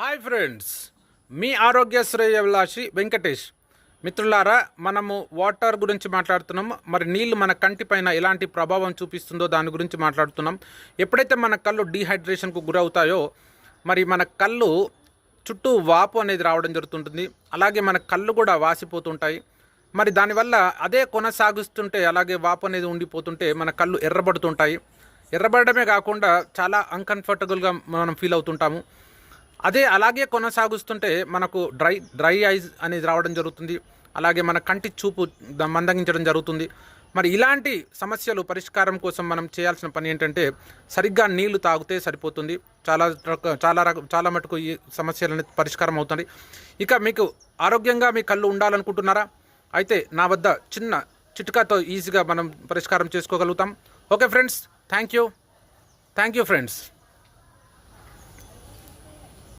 Hi friends, మీ ఆరోగ్య శ్రేయభిలాషి వెంకటేష్. మిత్రులారా, మనము వాటర్ గురించి మాట్లాడుతున్నాము. మరి నీళ్ళు మన కంటిపైన ఎలాంటి ప్రభావం చూపిస్తుందో దాని గురించి మాట్లాడుతున్నాం. ఎప్పుడైతే మన కళ్ళు డీహైడ్రేషన్కు గురవుతాయో మరి మన కళ్ళు చుట్టూ వాపు అనేది రావడం జరుగుతుంటుంది. అలాగే మన కళ్ళు కూడా వాసిపోతుంటాయి. మరి దానివల్ల అదే కొనసాగిస్తుంటే అలాగే వాపు అనేది ఉండిపోతుంటే మన కళ్ళు ఎర్రబడుతుంటాయి. ఎర్రబడమే కాకుండా చాలా అన్కంఫర్టబుల్గా మనం ఫీల్ అవుతుంటాము. అదే అలాగే కొనసాగుతుంటే మనకు డ్రై ఐజ్ అనేది రావడం జరుగుతుంది. అలాగే మన కంటి చూపు మందగించడం జరుగుతుంది. మరి ఇలాంటి సమస్యలు పరిష్కారం కోసం మనం చేయాల్సిన పని ఏంటంటే సరిగ్గా నీళ్లు తాగితే సరిపోతుంది. చాలా మటుకు ఈ సమస్యలు పరిష్కారం అవుతుంది. ఇక మీకు ఆరోగ్యంగా మీ కళ్ళు ఉండాలనుకుంటున్నారా? అయితే నా వద్ద చిన్న చిట్కాతో ఈజీగా మనం పరిష్కారం చేసుకోగలుగుతాం. Okay friends, thank you friends.